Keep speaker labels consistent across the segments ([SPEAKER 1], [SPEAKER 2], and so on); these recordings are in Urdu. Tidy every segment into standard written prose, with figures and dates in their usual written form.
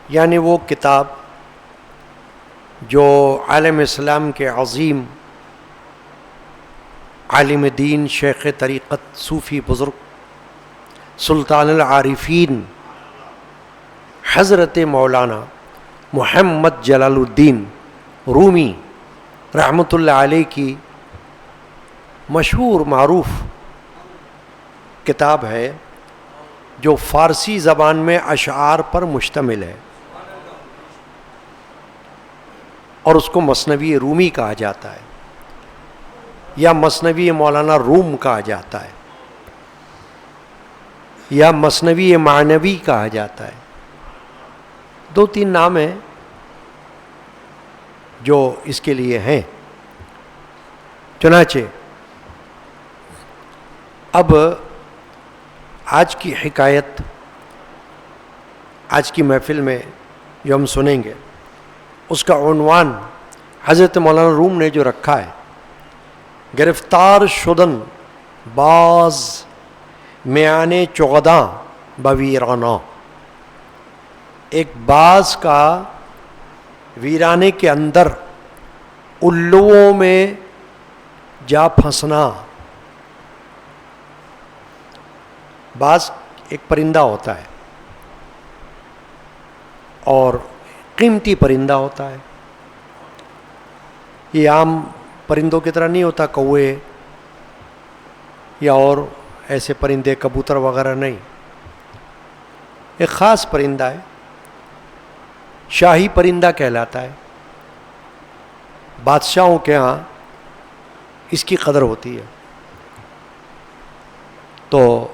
[SPEAKER 1] یعنی وہ کتاب جو عالم اسلام کے عظیم عالم دین، شیخ طریقت، صوفی بزرگ، سلطان العارفین حضرت مولانا محمد جلال الدین رومی رحمۃ اللہ علیہ کی مشہور معروف کتاب ہے، جو فارسی زبان میں اشعار پر مشتمل ہے، اور اس کو مثنوی رومی کہا جاتا ہے یا مثنوی مولانا روم کہا جاتا ہے یا مثنوی معنوی کہا جاتا ہے. 2-3 نام ہیں جو اس کے لیے ہیں. چنانچہ اب آج کی حکایت، آج کی محفل میں جو ہم سنیں گے، اس کا عنوان حضرت مولانا روم نے جو رکھا ہے، گرفتار شدن باز میانے چغداں بویرانہ. ایک باز کا ویرانے کے اندر الوؤں میں جا پھنسنا. باز ایک پرندہ ہوتا ہے اور قیمتی پرندہ ہوتا ہے. یہ عام پرندوں کی طرح نہیں ہوتا، کوے یا اور ایسے پرندے، کبوتر وغیرہ نہیں. ایک خاص پرندہ ہے، شاہی پرندہ کہلاتا ہے. بادشاہوں کے ہاں اس کی قدر ہوتی ہے، تو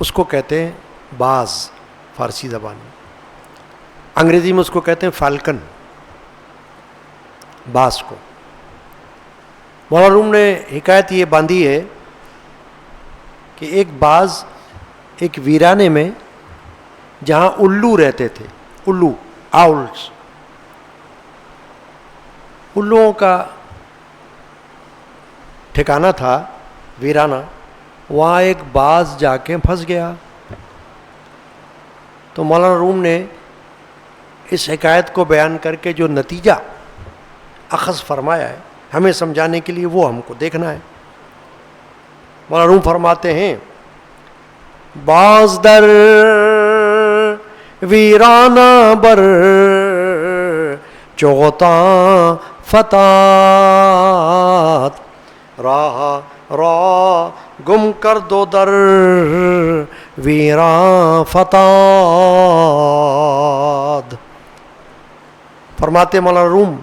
[SPEAKER 1] اس کو کہتے ہیں باز فارسی زبان میں. انگریزی میں اس کو کہتے ہیں فالکن، باز کو. مولانا روم نے حکایت یہ باندھی ہے کہ ایک باز ایک ویرانے میں جہاں الو رہتے تھے، الو آؤلس، الوؤں کا ٹھکانہ تھا ویرانہ، وہاں ایک باز جا کے پھنس گیا. تو مولانا روم نے اس حکایت کو بیان کر کے جو نتیجہ اخذ فرمایا ہے، ہمیں سمجھانے کے لیے وہ ہم کو دیکھنا ہے. مولانا روم فرماتے ہیں، باز در ویرانہ بر چغتاں فتات، راہ گم کر دو در ویراں فتاد. فرماتے مولانا روم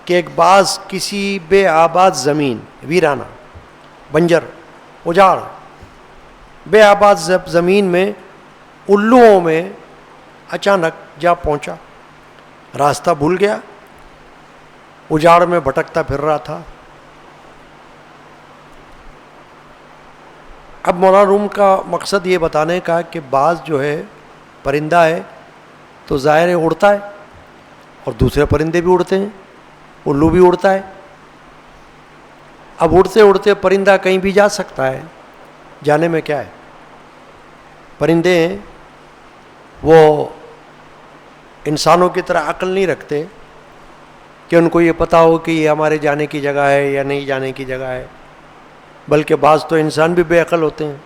[SPEAKER 1] کہ ایک باز کسی بے آباد زمین، ویرانہ، بنجر، اجاڑ، بے آباد زمین میں الوؤں میں اچانک جا پہنچا. راستہ بھول گیا، اجاڑ میں بھٹکتا پھر رہا تھا. اب مولانا روم کا مقصد یہ بتانے کا کہ باز جو ہے پرندہ ہے تو ظاہر ہے اڑتا ہے، اور دوسرے پرندے بھی اڑتے ہیں، الو بھی اڑتا ہے. اب اڑتے اڑتے پرندہ کہیں بھی جا سکتا ہے، جانے میں کیا ہے. پرندے ہیں وہ انسانوں کی طرح عقل نہیں رکھتے کہ ان کو یہ پتہ ہو کہ یہ ہمارے جانے کی جگہ ہے یا نہیں جانے کی جگہ ہے، بلکہ بعض تو انسان بھی بے عقل ہوتے ہیں.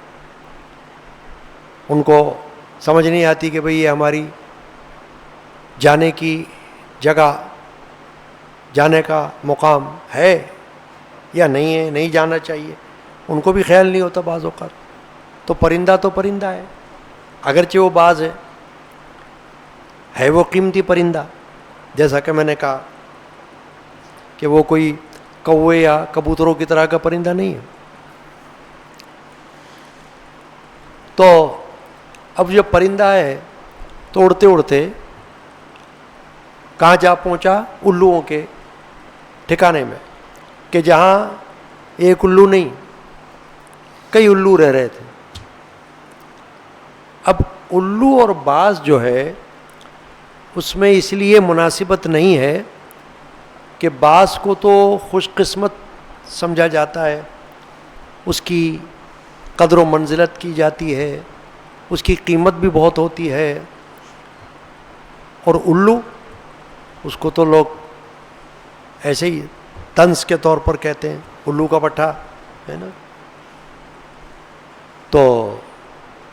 [SPEAKER 1] ان کو سمجھ نہیں آتی کہ بھئی یہ ہماری جانے کی جگہ، جانے کا مقام ہے یا نہیں ہے، نہیں جانا چاہیے. ان کو بھی خیال نہیں ہوتا بعض اوقات. تو پرندہ ہے، اگرچہ وہ باز ہے وہ قیمتی پرندہ، جیسا کہ میں نے کہا کہ وہ کوئی کوے یا کبوتروں کی طرح کا پرندہ نہیں ہے. تو اب جو پرندہ ہے تو اڑتے اڑتے کہاں جا پہنچا؟ الوؤں کے ٹھکانے میں، کہ جہاں ایک الو نہیں، کئی الو رہ رہے تھے. اب الو اور باز جو ہے اس میں اس لیے مناسبت نہیں ہے کہ باز کو تو خوش قسمت سمجھا جاتا ہے، اس کی قدر و منزلت کی جاتی ہے، اس کی قیمت بھی بہت ہوتی ہے، اور الو اس کو تو لوگ ایسے ہی طنز کے طور پر کہتے ہیں، الو کا پٹھا ہے نا. تو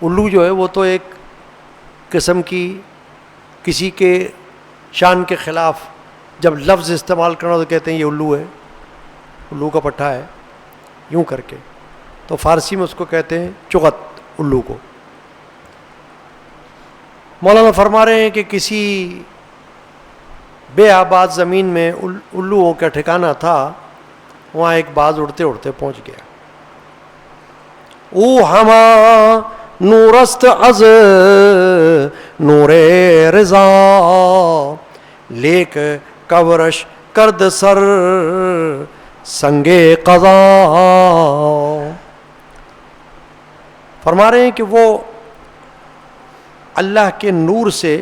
[SPEAKER 1] الو جو ہے وہ تو ایک قسم کی کسی کے شان کے خلاف جب لفظ استعمال کرنا تو کہتے ہیں یہ الو ہے، الو کا پٹھا ہے، یوں کر کے. تو فارسی میں اس کو کہتے ہیں چغت، الو کو. مولانا فرما رہے ہیں کہ کسی بے آباد زمین میں الوؤں کا ٹھکانہ تھا، وہاں ایک باز اڑتے اڑتے پہنچ گیا. او ہما نورست از نور رضا لیک کورش کرد سر سنگے قضا. فرما رہے ہیں کہ وہ اللہ کے نور سے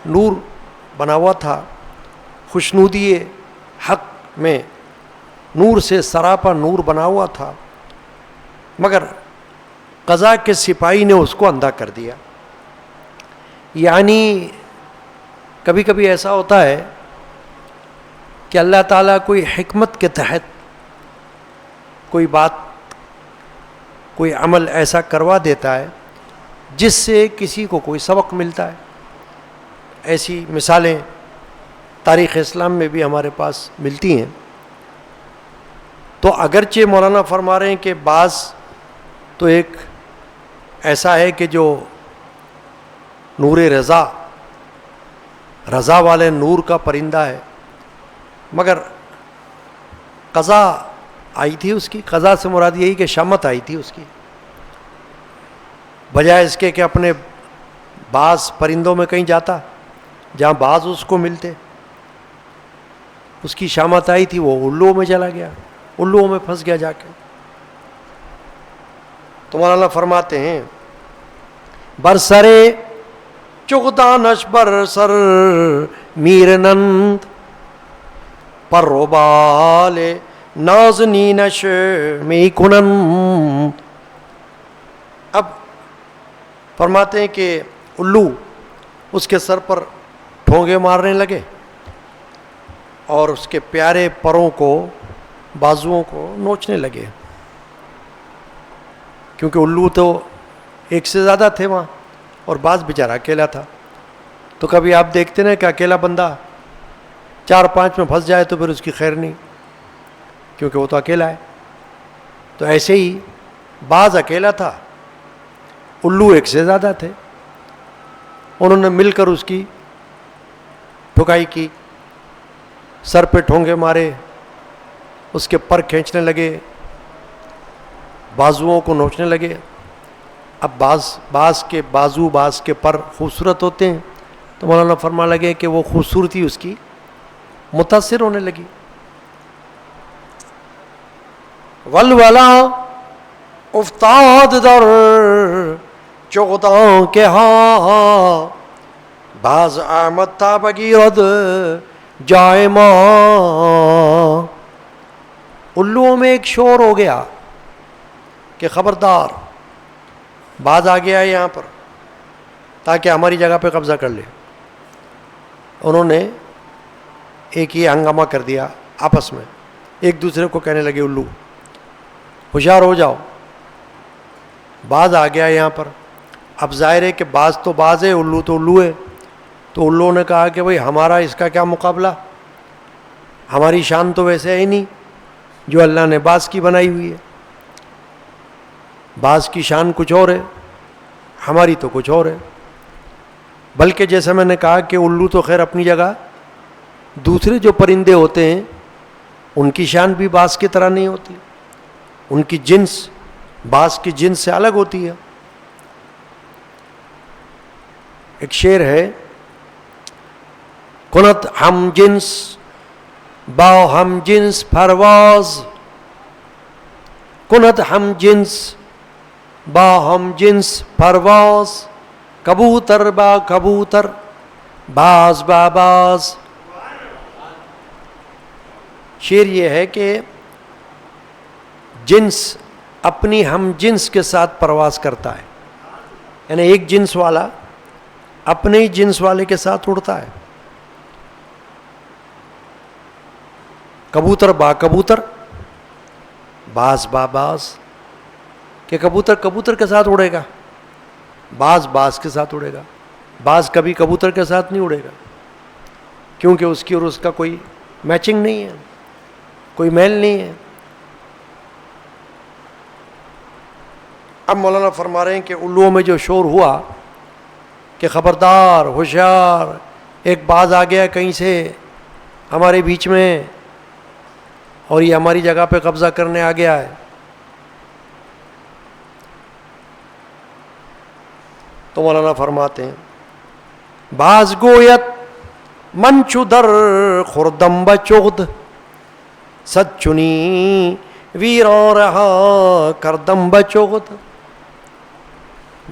[SPEAKER 1] نور بنا ہوا تھا، خوشنودی حق میں نور سے سراپا نور بنا ہوا تھا، مگر قضا کے سپاہی نے اس کو اندھا کر دیا. یعنی کبھی کبھی ایسا ہوتا ہے کہ اللہ تعالیٰ کوئی حکمت کے تحت کوئی بات، کوئی عمل ایسا کروا دیتا ہے جس سے کسی کو کوئی سبق ملتا ہے. ایسی مثالیں تاریخ اسلام میں بھی ہمارے پاس ملتی ہیں. تو اگرچہ مولانا فرما رہے ہیں کہ بعض تو ایک ایسا ہے کہ جو نور رضا، رضا والے نور کا پرندہ ہے، مگر قضا آئی تھی اس کی. قضا سے مراد یہی کہ شامت آئی تھی اس کی، بجائے اس کے کہ اپنے بعض پرندوں میں کہیں جاتا جہاں بعض اس کو ملتے، اس کی شامت آئی تھی، وہ الوؤں میں چلا گیا، الوؤں میں پھنس گیا جا کے. تو مولانا فرماتے ہیں برسرے چغدانش بر سر میر نند پر روبال نازنینش می کنند. اب فرماتے ہیں کہ الو اس کے سر پر ٹھونگے مارنے لگے اور اس کے پیارے پروں کو، بازوؤں کو نوچنے لگے، کیونکہ الو تو ایک سے زیادہ تھے وہاں اور باز بیچارہ اکیلا تھا. تو کبھی آپ دیکھتے نا کہ اکیلا بندہ 4-5 میں پھنس جائے تو پھر اس کی خیر نہیں، کیونکہ وہ تو اکیلا ہے. تو ایسے ہی باز اکیلا تھا، الو ایک سے زیادہ تھے، انہوں نے مل کر اس کی ٹھکائی کی، سر پہ ٹھونگے مارے، اس کے پر کھینچنے لگے، بازوؤں کو نوچنے لگے. اب باز کے بازو، باز کے پر خوبصورت ہوتے ہیں، تو مولانا فرما لگے کہ وہ خوبصورتی اس کی متاثر ہونے لگی. ولولا افتاد در چغداں کے ہاں باز آمد تا بگیرد جائے ماں. الوؤں میں ایک شور ہو گیا کہ خبردار باز آ گیا ہے یہاں پر تاکہ ہماری جگہ پہ قبضہ کر لے. انہوں نے ایک یہ ہنگامہ کر دیا، آپس میں ایک دوسرے کو کہنے لگے الو ہوشیار ہو جاؤ، باز آ گیا یہاں پر. اب ظاہر ہے کہ باز تو باز ہے، الو تو الو ہے. تو الو نے کہا کہ بھئی ہمارا اس کا کیا مقابلہ، ہماری شان تو ویسے ہے ہی نہیں جو اللہ نے باز کی بنائی ہوئی ہے. باز کی شان کچھ اور ہے، ہماری تو کچھ اور ہے. بلکہ جیسا میں نے کہا کہ الو تو خیر اپنی جگہ، دوسرے جو پرندے ہوتے ہیں ان کی شان بھی باز کی طرح نہیں ہوتی، ان کی جنس باز کی جنس سے الگ ہوتی ہے. ایک شعر ہے، کنت ہم جنس با ہم جنس پرواز، کنت ہم جنس با ہم جنس پرواز، کبوتر با کبوتر باز با باز. شعر یہ ہے کہ جنس اپنی ہم جنس کے ساتھ پرواز کرتا ہے، یعنی ایک جنس والا اپنے ہی جنس والے کے ساتھ اڑتا ہے. کبوتر با کبوتر، باز با باز، کہ کبوتر کبوتر کے ساتھ اڑے گا، باز باز کے ساتھ اڑے گا. باز کبھی کبوتر کے ساتھ نہیں اڑے گا، کیونکہ اس کی اور اس کا کوئی میچنگ نہیں ہے، کوئی میل نہیں ہے. اب مولانا فرما رہے ہیں کہ الوؤں میں جو شور ہوا کہ خبردار، ہوشیار، ایک باز آ گیا کہیں سے ہمارے بیچ میں اور یہ ہماری جگہ پہ قبضہ کرنے آ گیا ہے. تو مولانا فرماتے ہیں باز گویت من چو در خوردم بچغد سچنی ویران رہا کردم بچغد.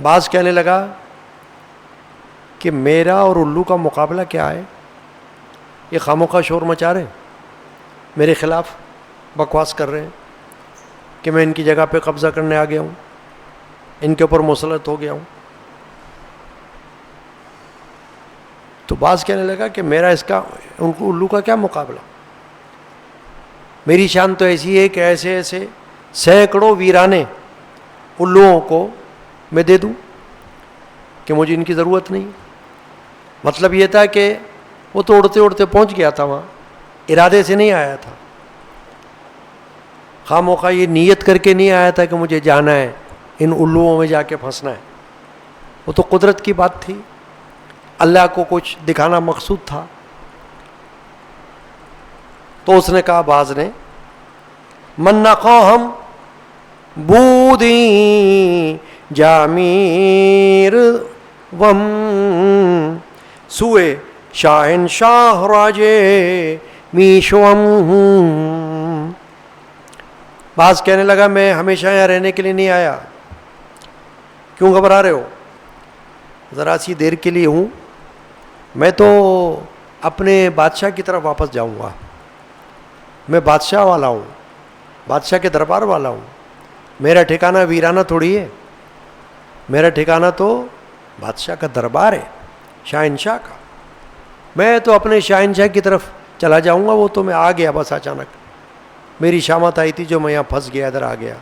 [SPEAKER 1] باز کہنے لگا کہ میرا اور الو کا مقابلہ کیا ہے؟ یہ خاموخواہ شور مچا رہے ہیں، میرے خلاف بکواس کر رہے ہیں کہ میں ان کی جگہ پہ قبضہ کرنے آ گیا ہوں، ان کے اوپر مسلط ہو گیا ہوں. تو باز کہنے لگا کہ میرا اس کا ان کو الو کا کیا مقابلہ، میری شان تو ایسی ہے کہ ایسے ایسے سینکڑوں ویرانے الوؤں کو میں دے دوں کہ مجھے ان کی ضرورت نہیں. مطلب یہ تھا کہ وہ تو اڑتے اڑتے پہنچ گیا تھا وہاں، ارادے سے نہیں آیا تھا، خواہ مخواہ یہ نیت کر کے نہیں آیا تھا کہ مجھے جانا ہے ان الوؤں میں جا کے پھنسنا ہے. وہ تو قدرت کی بات تھی، اللہ کو کچھ دکھانا مقصود تھا. تو اس نے کہا باز نے من نقاہم بودی جامیر وم سوئے شاہن شاہ راجے میشوم. باز کہنے لگا میں ہمیشہ یہاں رہنے کے لیے نہیں آیا. کیوں گھبرا رہے ہو؟ ذرا سی دیر کے لیے ہوں، میں تو اپنے بادشاہ کی طرف واپس جاؤں گا. میں بادشاہ والا ہوں، بادشاہ کے دربار والا ہوں. میرا ٹھکانہ ویرانہ تھوڑی ہے، میرا ٹھکانہ تو بادشاہ کا دربار ہے، شاہنشاہ کا. میں تو اپنے شاہنشاہ کی طرف چلا جاؤں گا. وہ تو میں آ گیا بس، اچانک میری شامت آئی تھی جو میں یہاں پھنس گیا، ادھر آ گیا.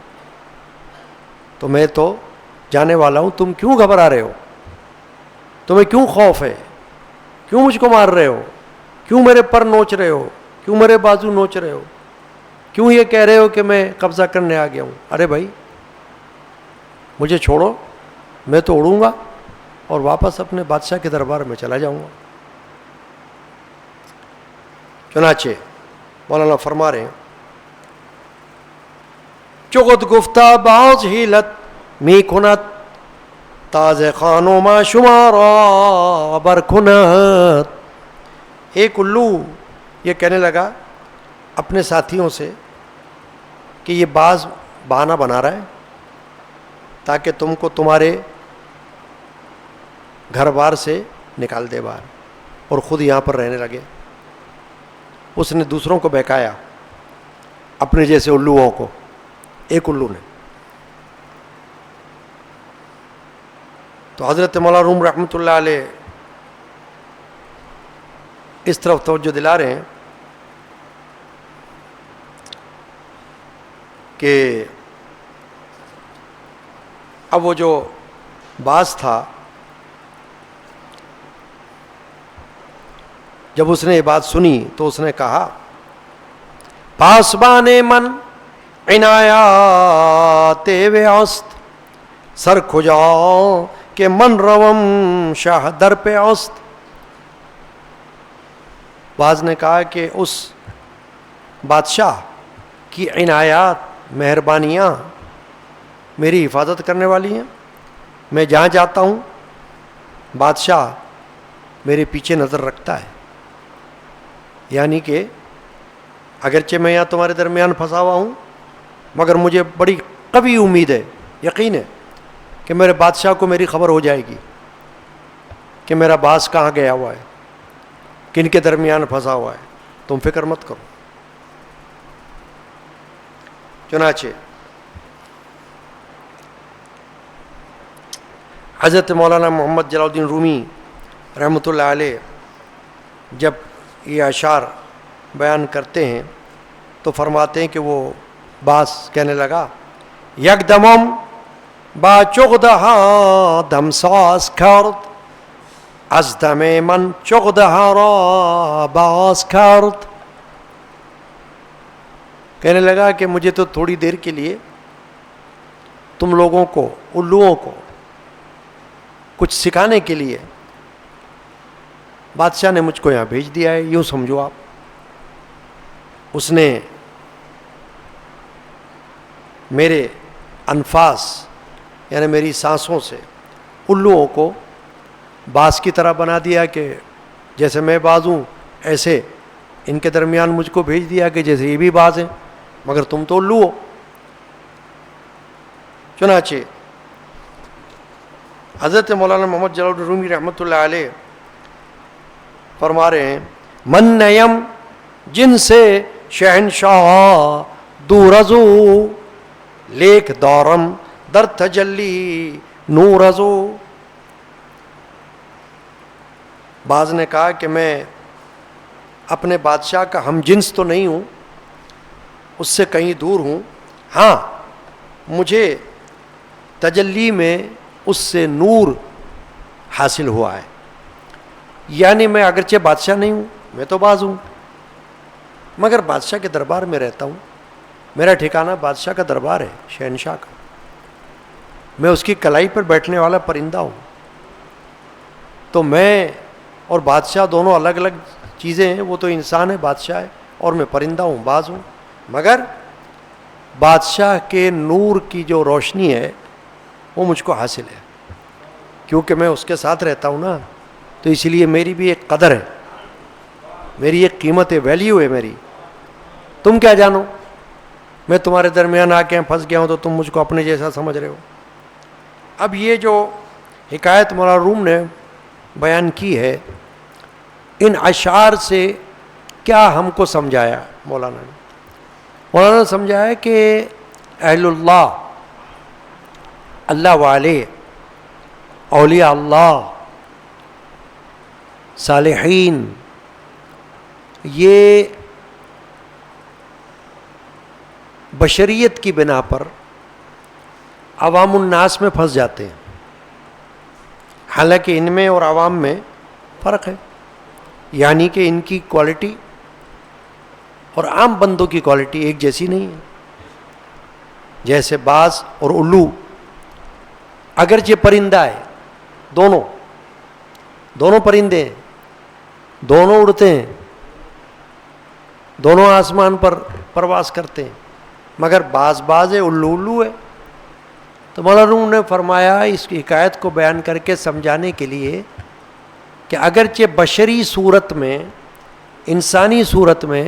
[SPEAKER 1] تو میں تو جانے والا ہوں. تم کیوں گھبرا رہے ہو؟ تمہیں کیوں خوف ہے؟ کیوں مجھ کو مار رہے ہو؟ کیوں میرے پر نوچ رہے ہو؟ کیوں میرے بازو نوچ رہے ہو؟ کیوں یہ کہہ رہے ہو کہ میں قبضہ کرنے آ گیا ہوں؟ ارے بھائی مجھے چھوڑو، میں تو اڑوں گا اور واپس اپنے بادشاہ کے دربار میں چلا جاؤں گا. چنانچہ مولانا فرما رہے ہیں چغد گفتہ باز ہیلت می کنت تازہ خانوں ما شمارا برکنت. ایک الو یہ کہنے لگا اپنے ساتھیوں سے کہ یہ باز بہانہ بنا رہا ہے تاکہ تم کو تمہارے گھر بار سے نکال دے باہر اور خود یہاں پر رہنے لگے. اس نے دوسروں کو بہکایا، اپنے جیسے الوؤں کو. ایک الو نے. تو حضرت مولانا روم رحمۃ اللہ علیہ اس طرف توجہ دلا رہے ہیں کہ اب وہ جو باز تھا، جب اس نے یہ بات سنی تو اس نے کہا پاسبان من عنایات وست سر کھجاؤ کہ من روم شاہ در پہ اوست. باز نے کہا کہ اس بادشاہ کی عنایات، مہربانیاں میری حفاظت کرنے والی ہیں. میں جہاں جاتا ہوں بادشاہ میرے پیچھے نظر رکھتا ہے. یعنی کہ اگرچہ میں یہاں تمہارے درمیان پھنسا ہوا ہوں مگر مجھے بڑی قوی امید ہے، یقین ہے کہ میرے بادشاہ کو میری خبر ہو جائے گی کہ میرا باز کہاں گیا ہوا ہے، کن کے درمیان پھنسا ہوا ہے. تم فکر مت کرو. چنانچہ حضرت مولانا محمد جلال الدین رومی رحمۃ اللہ علیہ جب یہ اشعار بیان کرتے ہیں تو فرماتے ہیں کہ وہ باس کہنے لگا یکدمم با چغدہا دمساز کرد از دم من چغدہا را باز کرد. کہنے لگا کہ مجھے تو تھوڑی دیر کے لیے تم لوگوں کو الوؤں کو کچھ سکھانے کے لیے بادشاہ نے مجھ کو یہاں بھیج دیا ہے، یوں سمجھو آپ. اس نے میرے انفاس یعنی میری سانسوں سے الوؤں کو باز کی طرح بنا دیا کہ جیسے میں باز ہوں ایسے ان کے درمیان مجھ کو بھیج دیا کہ جیسے یہ بھی باز ہیں مگر تم تو الو ہو. چنانچہ حضرت مولانا محمد جلال الدین رومی رحمۃ اللہ علیہ فرما رہے ہیں من نیم جن سے شہنشاہ دورزو لیک دورم در تجلی نورزو. بعض نے کہا کہ میں اپنے بادشاہ کا ہم جنس تو نہیں ہوں، اس سے کہیں دور ہوں، ہاں مجھے تجلی میں اس سے نور حاصل ہوا ہے. یعنی میں اگرچہ بادشاہ نہیں ہوں، میں تو باز ہوں، مگر بادشاہ کے دربار میں رہتا ہوں. میرا ٹھکانہ بادشاہ کا دربار ہے، شہنشاہ کا. میں اس کی کلائی پر بیٹھنے والا پرندہ ہوں. تو میں اور بادشاہ دونوں الگ الگ چیزیں ہیں. وہ تو انسان ہے، بادشاہ ہے، اور میں پرندہ ہوں، باز ہوں. مگر بادشاہ کے نور کی جو روشنی ہے وہ مجھ کو حاصل ہے، کیونکہ میں اس کے ساتھ رہتا ہوں نا. تو اس لیے میری بھی ایک قدر ہے، میری ایک قیمت ہے، ویلیو ہے میری. تم کیا جانو، میں تمہارے درمیان آ کے پھنس گیا ہوں تو تم مجھ کو اپنے جیسا سمجھ رہے ہو. اب یہ جو حکایت مولانا روم نے بیان کی ہے، ان اشعار سے کیا ہم کو سمجھایا مولانا نے؟ مولانا نے سمجھایا کہ اہل اللہ، اللہ والے، اولیاء اللہ، صالحین، یہ بشریت کی بنا پر عوام الناس میں پھنس جاتے ہیں. حالانکہ ان میں اور عوام میں فرق ہے، یعنی کہ ان کی کوالٹی اور عام بندوں کی کوالٹی ایک جیسی نہیں ہے. جیسے باز اور الو اگرچہ پرندہ ہے، دونوں پرندے ہیں، دونوں اڑتے ہیں، دونوں آسمان پر پرواز کرتے ہیں، مگر باز ہے، الو ہے. تو مولانا روم نے فرمایا اس کی حکایت کو بیان کر کے سمجھانے کے لیے کہ اگرچہ بشری صورت میں، انسانی صورت میں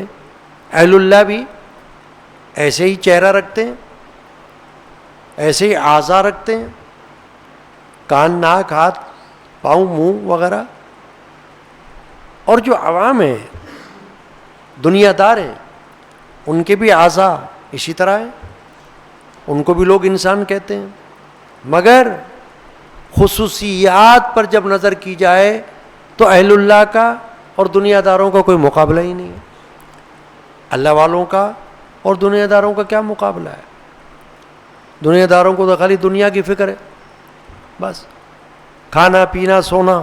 [SPEAKER 1] اہل اللہ بھی ایسے ہی چہرہ رکھتے ہیں، ایسے ہی اعضاء رکھتے ہیں، کان، ناک، ہاتھ، پاؤں، منہ وغیرہ. اور جو عوام ہیں، دنیا دار ہیں، ان کے بھی اعضاء اسی طرح ہیں، ان کو بھی لوگ انسان کہتے ہیں. مگر خصوصیات پر جب نظر کی جائے تو اہل اللہ کا اور دنیا داروں کا کوئی مقابلہ ہی نہیں ہے. اللہ والوں کا اور دنیا داروں کا کیا مقابلہ ہے؟ دنیا داروں کو تو خالی دنیا کی فکر ہے، بس کھانا پینا سونا،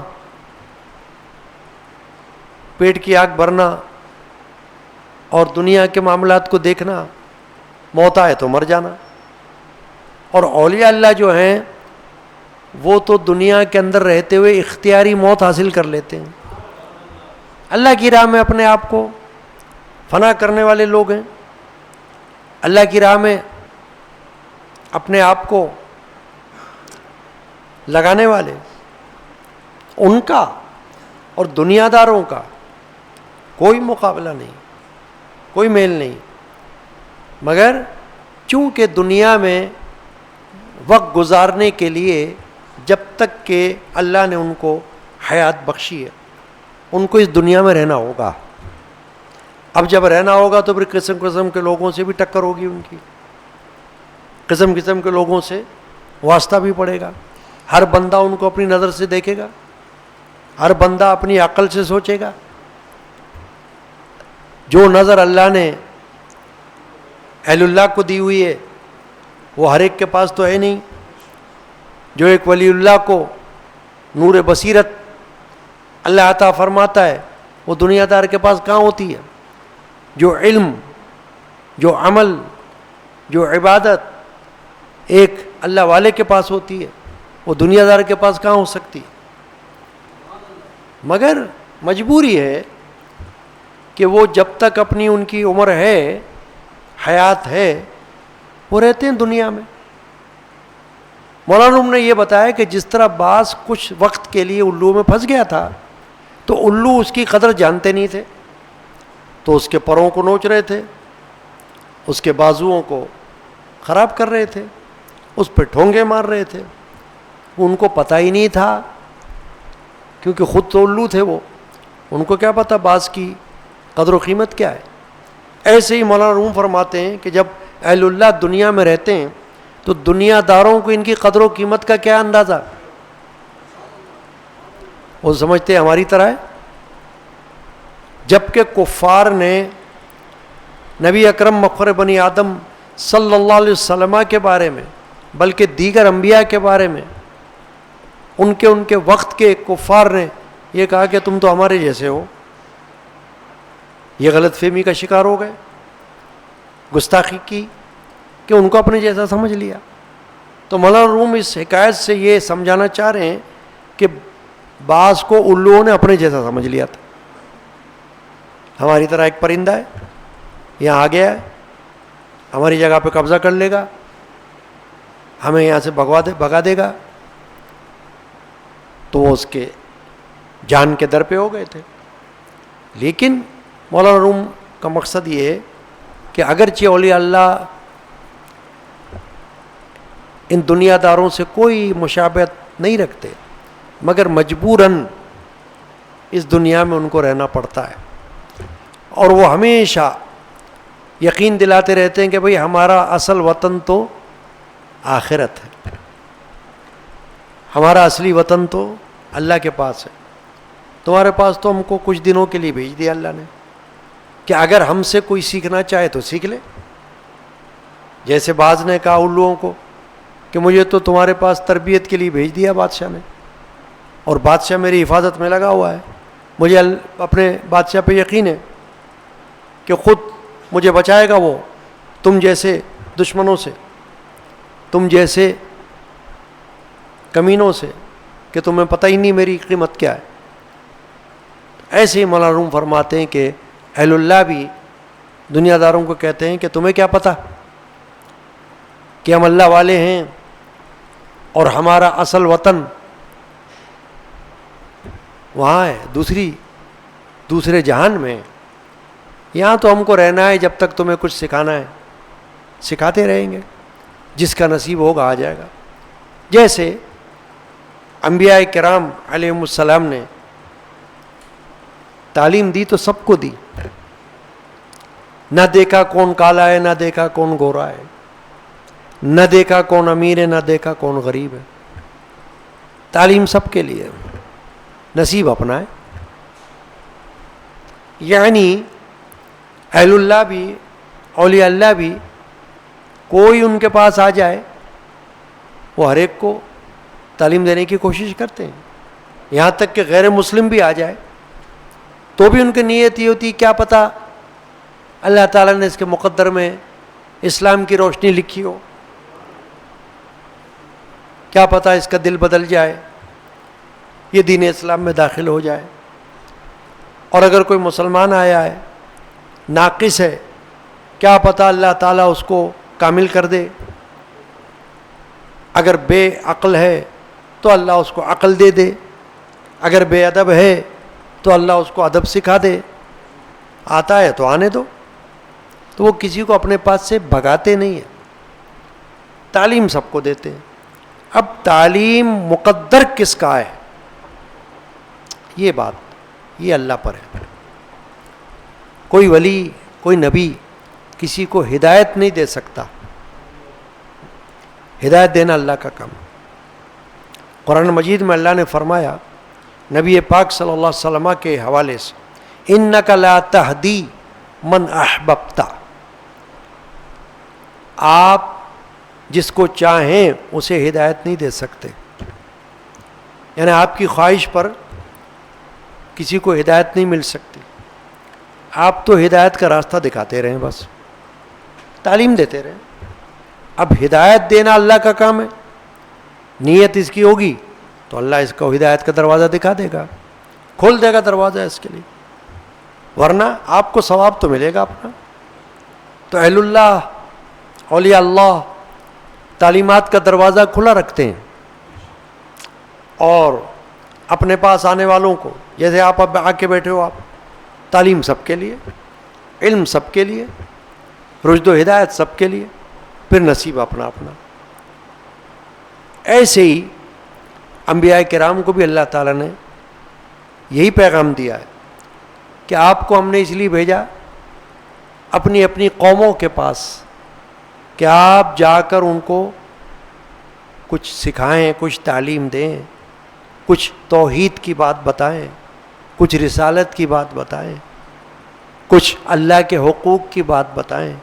[SPEAKER 1] پیٹ کی آگ بھرنا اور دنیا کے معاملات کو دیکھنا، موت آئے تو مر جانا. اور اولیاء اللہ جو ہیں وہ تو دنیا کے اندر رہتے ہوئے اختیاری موت حاصل کر لیتے ہیں. اللہ کی راہ میں اپنے آپ کو فنا کرنے والے لوگ ہیں، اللہ کی راہ میں اپنے آپ کو لگانے والے. ان کا اور دنیا داروں کا کوئی مقابلہ نہیں، کوئی میل نہیں. مگر چونکہ دنیا میں وقت گزارنے کے لیے جب تک کہ اللہ نے ان کو حیات بخشی ہے، ان کو اس دنیا میں رہنا ہوگا. اب جب رہنا ہوگا تو پھر قسم قسم کے لوگوں سے بھی ٹکر ہوگی، ان کی قسم قسم کے لوگوں سے واسطہ بھی پڑے گا. ہر بندہ ان کو اپنی نظر سے دیکھے گا، ہر بندہ اپنی عقل سے سوچے گا. جو نظر اللہ نے اہل اللہ کو دی ہوئی ہے وہ ہر ایک کے پاس تو ہے نہیں. جو ایک ولی اللہ کو نور بصیرت اللہ عطا فرماتا ہے وہ دنیا دار کے پاس کہاں ہوتی ہے؟ جو علم، جو عمل، جو عبادت ایک اللہ والے کے پاس ہوتی ہے وہ دنیا دار کے پاس کہاں ہو سکتی؟ مگر مجبوری ہے کہ وہ جب تک اپنی ان کی عمر ہے، حیات ہے، وہ رہتے ہیں دنیا میں. مولانا روم نے یہ بتایا کہ جس طرح بعض کچھ وقت کے لیے الو میں پھنس گیا تھا تو الو اس کی قدر جانتے نہیں تھے، تو اس کے پروں کو نوچ رہے تھے، اس کے بازوؤں کو خراب کر رہے تھے، اس پہ ٹھونگے مار رہے تھے. ان کو پتہ ہی نہیں تھا کیونکہ خود تو الو تھے وہ، ان کو کیا پتہ باز کی قدر و قیمت کیا ہے. ایسے ہی مولانا روم فرماتے ہیں کہ جب اہل اللہ دنیا میں رہتے ہیں تو دنیا داروں کو ان کی قدر و قیمت کا کیا اندازہ؟ وہ سمجھتے ہیں ہماری طرح ہے. جبکہ کفار نے نبی اکرم مفخر بنی آدم صلی اللہ علیہ وسلم کے بارے میں بلکہ دیگر انبیاء کے بارے میں ان کے وقت کے کفار نے یہ کہا کہ تم تو ہمارے جیسے ہو. یہ غلط فہمی کا شکار ہو گئے، گستاخی کی کہ ان کو اپنے جیسا سمجھ لیا. تو مولانا روم اس حکایت سے یہ سمجھانا چاہ رہے ہیں کہ بعض کو الوؤں نے اپنے جیسا سمجھ لیا تھا. ہماری طرح ایک پرندہ ہے، یہاں آ گیا ہے، ہماری جگہ پہ قبضہ کر لے گا، ہمیں یہاں سے بھگا دے گا. تو وہ اس کے جان کے در پہ ہو گئے تھے. لیکن مولانا روم کا مقصد یہ ہے کہ اگرچہ اولیاء اللہ ان دنیا داروں سے کوئی مشابہت نہیں رکھتے مگر مجبوراً اس دنیا میں ان کو رہنا پڑتا ہے، اور وہ ہمیشہ یقین دلاتے رہتے ہیں کہ بھئی ہمارا اصل وطن تو آخرت ہے، ہمارا اصلی وطن تو اللہ کے پاس ہے. تمہارے پاس تو ہم کو کچھ دنوں کے لیے بھیج دیا اللہ نے کہ اگر ہم سے کوئی سیکھنا چاہے تو سیکھ لے. جیسے بعض نے کہا الوؤں کو کہ مجھے تو تمہارے پاس تربیت کے لیے بھیج دیا بادشاہ نے، اور بادشاہ میری حفاظت میں لگا ہوا ہے، مجھے اپنے بادشاہ پہ یقین ہے کہ خود مجھے بچائے گا وہ تم جیسے دشمنوں سے، تم جیسے کمینوں سے کہ تمہیں پتہ ہی نہیں میری قیمت کیا ہے. ایسے ہی مولانا روم فرماتے ہیں کہ اہل اللہ بھی دنیا داروں کو کہتے ہیں کہ تمہیں کیا پتہ کہ ہم اللہ والے ہیں اور ہمارا اصل وطن وہاں ہے، دوسرے جہان میں. یہاں تو ہم کو رہنا ہے، جب تک تمہیں کچھ سکھانا ہے سکھاتے رہیں گے، جس کا نصیب ہوگا آ جائے گا. جیسے انبیاء کرام علیہم السلام نے تعلیم دی تو سب کو دی، نہ دیکھا کون کالا ہے، نہ دیکھا کون گورا ہے، نہ دیکھا کون امیر ہے، نہ دیکھا کون غریب ہے. تعلیم سب کے لیے، نصیب اپنا ہے. یعنی اہل اللہ بھی، اولیاء اللہ بھی، کوئی ان کے پاس آ جائے وہ ہر ایک کو تعلیم دینے کی کوشش کرتے ہیں. یہاں تک کہ غیر مسلم بھی آ جائے تو بھی ان کی نیت یہ ہوتی کیا پتہ اللہ تعالیٰ نے اس کے مقدر میں اسلام کی روشنی لکھی ہو، کیا پتہ اس کا دل بدل جائے، یہ دین اسلام میں داخل ہو جائے. اور اگر کوئی مسلمان آیا ہے ناقص ہے، کیا پتہ اللہ تعالیٰ اس کو کامل کر دے. اگر بے عقل ہے تو اللہ اس کو عقل دے دے، اگر بے ادب ہے تو اللہ اس کو ادب سکھا دے. آتا ہے تو آنے دو. تو وہ کسی کو اپنے پاس سے بھگاتے نہیں ہیں، تعلیم سب کو دیتے ہیں. اب تعلیم مقدر کس کا ہے، یہ بات یہ اللہ پر ہے. کوئی ولی، کوئی نبی کسی کو ہدایت نہیں دے سکتا، ہدایت دینا اللہ کا کام. قرآن مجید میں اللہ نے فرمایا نبی پاک صلی اللہ علیہ وسلم کے حوالے سے، انک لا تہدی من احببت، آپ جس کو چاہیں اسے ہدایت نہیں دے سکتے، یعنی آپ کی خواہش پر کسی کو ہدایت نہیں مل سکتی، آپ تو ہدایت کا راستہ دکھاتے رہیں، بس تعلیم دیتے رہیں۔ اب ہدایت دینا اللہ کا کام ہے، نیت اس کی ہوگی تو اللہ اس کو ہدایت کا دروازہ دکھا دے گا، کھول دے گا دروازہ اس کے لیے، ورنہ آپ کو ثواب تو ملے گا اپنا۔ تو اہل اللہ، اولیاء اللہ تعلیمات کا دروازہ کھلا رکھتے ہیں، اور اپنے پاس آنے والوں کو، جیسے آپ اب آ کے بیٹھے ہو، آپ تعلیم سب کے لیے، علم سب کے لیے، رشد و ہدایت سب کے لیے، پھر نصیب اپنا اپنا۔ ایسے ہی انبیاء کرام کو بھی اللہ تعالیٰ نے یہی پیغام دیا ہے کہ آپ کو ہم نے اس لیے بھیجا اپنی اپنی قوموں کے پاس کہ آپ جا کر ان کو کچھ سکھائیں، کچھ تعلیم دیں، کچھ توحید کی بات بتائیں، کچھ رسالت کی بات بتائیں، کچھ اللہ کے حقوق کی بات بتائیں،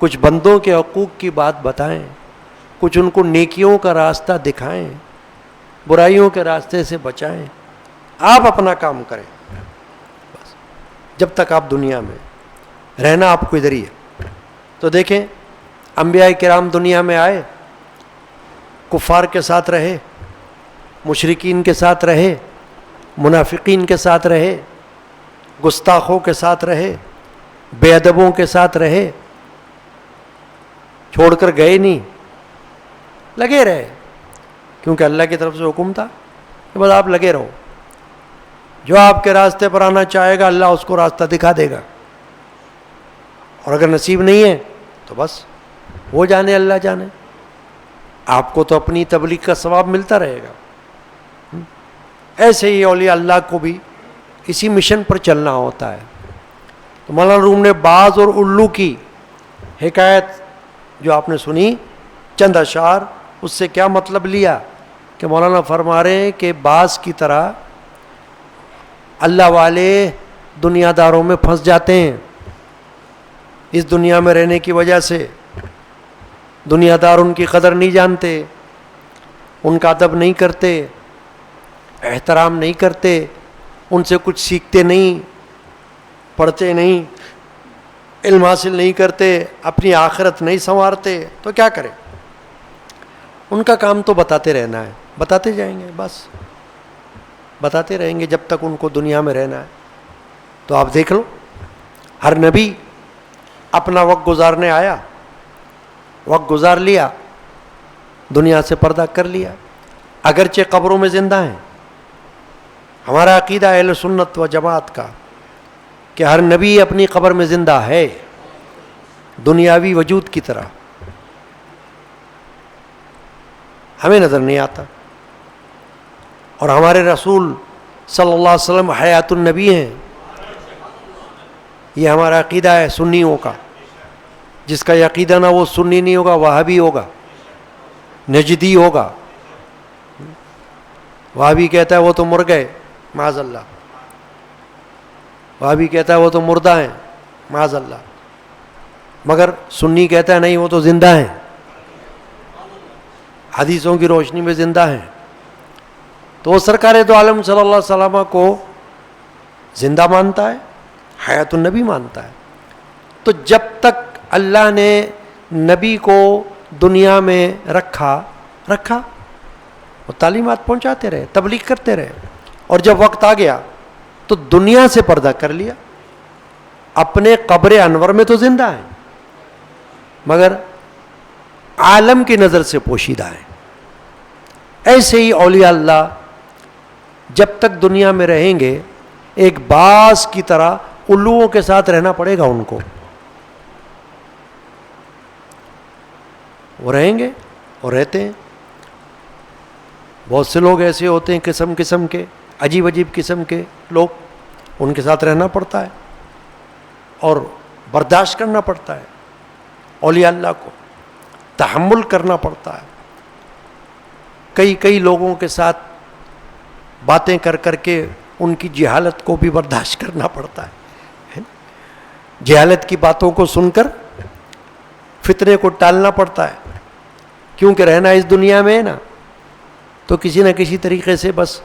[SPEAKER 1] کچھ بندوں کے حقوق کی بات بتائیں، کچھ ان کو نیکیوں کا راستہ دکھائیں، برائیوں کے راستے سے بچائیں۔ آپ اپنا کام کریں، بس جب تک آپ دنیا میں رہنا آپ کو ادھر ہی ہے۔ تو دیکھیں انبیاء کرام دنیا میں آئے، کفار کے ساتھ رہے، مشرکین کے ساتھ رہے، منافقین کے ساتھ رہے، گستاخوں کے ساتھ رہے، بے ادبوں کے ساتھ رہے، چھوڑ کر گئے نہیں، لگے رہے، کیونکہ اللہ کی طرف سے حکم تھا کہ بس آپ لگے رہو، جو آپ کے راستے پر آنا چاہے گا اللہ اس کو راستہ دکھا دے گا، اور اگر نصیب نہیں ہے تو بس وہ جانے، اللہ جانے، آپ کو تو اپنی تبلیغ کا ثواب ملتا رہے گا۔ ایسے ہی اولیاء اللہ کو بھی اسی مشن پر چلنا ہوتا ہے۔ تو مولانا روم نے باز اور الو کی حکایت جو آپ نے سنی، چند اشعار، اس سے کیا مطلب لیا کہ مولانا فرما رہے ہیں کہ باز کی طرح اللہ والے دنیا داروں میں پھنس جاتے ہیں، اس دنیا میں رہنے کی وجہ سے دنیا دار ان کی قدر نہیں جانتے، ان کا ادب نہیں کرتے، احترام نہیں کرتے، ان سے کچھ سیکھتے نہیں، پڑھتے نہیں، علم حاصل نہیں کرتے، اپنی آخرت نہیں سنوارتے، تو کیا کریں؟ ان کا کام تو بتاتے رہنا ہے، بتاتے جائیں گے، بس بتاتے رہیں گے جب تک ان کو دنیا میں رہنا ہے۔ تو آپ دیکھ لو، ہر نبی اپنا وقت گزارنے آیا، وقت گزار لیا، دنیا سے پردہ کر لیا، اگرچہ قبروں میں زندہ ہیں۔ ہمارا عقیدہ اہل سنت و جماعت کا کہ ہر نبی اپنی قبر میں زندہ ہے، دنیاوی وجود کی طرح، ہمیں نظر نہیں آتا، اور ہمارے رسول صلی اللہ علیہ وسلم حیات النبی ہیں۔ یہ ہمارا عقیدہ ہے سنیوں کا، جس کا یہ عقیدہ نہ وہ سنی نہیں ہوگا، وہابی ہوگا، نجدی ہوگا۔ وہابی کہتا ہے وہ تو مر گئے، معاذ اللہ، وہابی کہتا ہے وہ تو مردہ ہیں، معاذ اللہ، مگر سنی کہتا ہے نہیں وہ تو زندہ ہیں، حدیثوں کی روشنی میں زندہ ہیں۔ تو وہ سرکار دو عالم صلی اللہ علیہ وسلم کو زندہ مانتا ہے، حیات النبی مانتا ہے۔ تو جب تک اللہ نے نبی کو دنیا میں رکھا وہ تعلیمات پہنچاتے رہے، تبلیغ کرتے رہے، اور جب وقت آ گیا تو دنیا سے پردہ کر لیا۔ اپنے قبر انور میں تو زندہ ہیں مگر عالم کی نظر سے پوشیدہ ہیں۔ ایسے ہی اولیاء اللہ جب تک دنیا میں رہیں گے ایک باز کی طرح الوؤں کے ساتھ رہنا پڑے گا ان کو، وہ رہیں گے اور رہتے ہیں۔ بہت سے لوگ ایسے ہوتے ہیں قسم قسم کے، عجیب عجیب قسم کے لوگ، ان کے ساتھ رہنا پڑتا ہے اور برداشت کرنا پڑتا ہے، اولیاء اللہ کو تحمل کرنا پڑتا ہے۔ کئی لوگوں کے ساتھ باتیں کر کر کے ان کی جہالت کو بھی برداشت کرنا پڑتا ہے. جہالت کی باتوں کو سن کر فتنے کو ٹالنا پڑتا ہے, کیونکہ رہنا اس دنیا میں ہے نا, تو کسی نہ کسی طریقے سے بس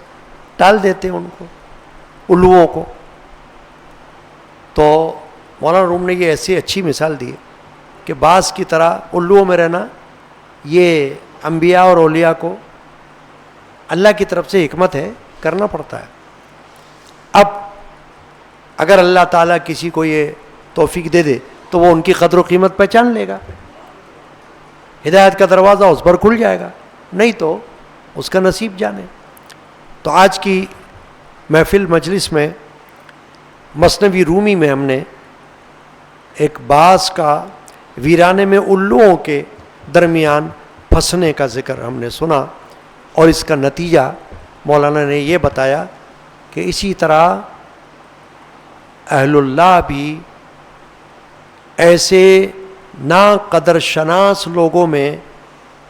[SPEAKER 1] ٹال دیتے ہیں ان کو, الوؤں کو. تو مولانا روم نے یہ ایسی اچھی مثال دی کہ بعض کی طرح الوؤں میں رہنا یہ انبیاء اور اولیاء کو اللہ کی طرف سے حکمت ہے, کرنا پڑتا ہے. اب اگر اللہ تعالیٰ کسی کو یہ توفیق دے دے تو وہ ان کی قدر و قیمت پہچان لے گا, ہدایت کا دروازہ اس پر کھل جائے گا, نہیں تو اس کا نصیب جانے. تو آج کی محفل مجلس میں مثنوی رومی میں ہم نے ایک باز کا ویرانے میں الوؤں کے درمیان پھنسنے کا ذکر ہم نے سنا, اور اس کا نتیجہ مولانا نے یہ بتایا کہ اسی طرح اہل اللہ بھی ایسے نا قدر شناس لوگوں میں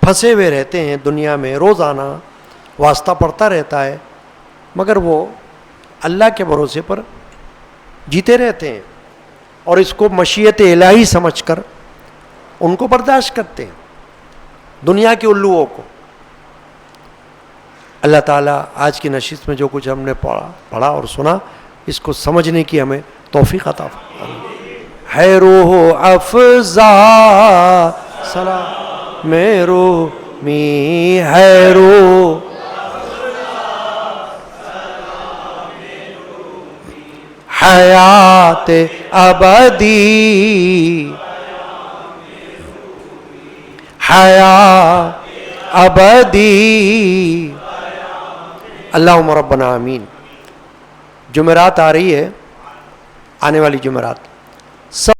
[SPEAKER 1] پھنسے ہوئے رہتے ہیں دنیا میں, روزانہ واسطہ پڑتا رہتا ہے, مگر وہ اللہ کے بھروسے پر جیتے رہتے ہیں اور اس کو مشیت الہی سمجھ کر ان کو برداشت کرتے ہیں, دنیا کے الوؤں کو. اللہ تعالیٰ آج کی نشست میں جو کچھ ہم نے پڑھا اور سنا, اس کو سمجھنے کی ہمیں توفیق عطا فرمائے. ہے روح افزا سلام میں رومی, ہے روح حیات ابدی, حیات ابدی. اللہم ربنا آمین. جمعرات آ رہی ہے, آنے والی جمعرات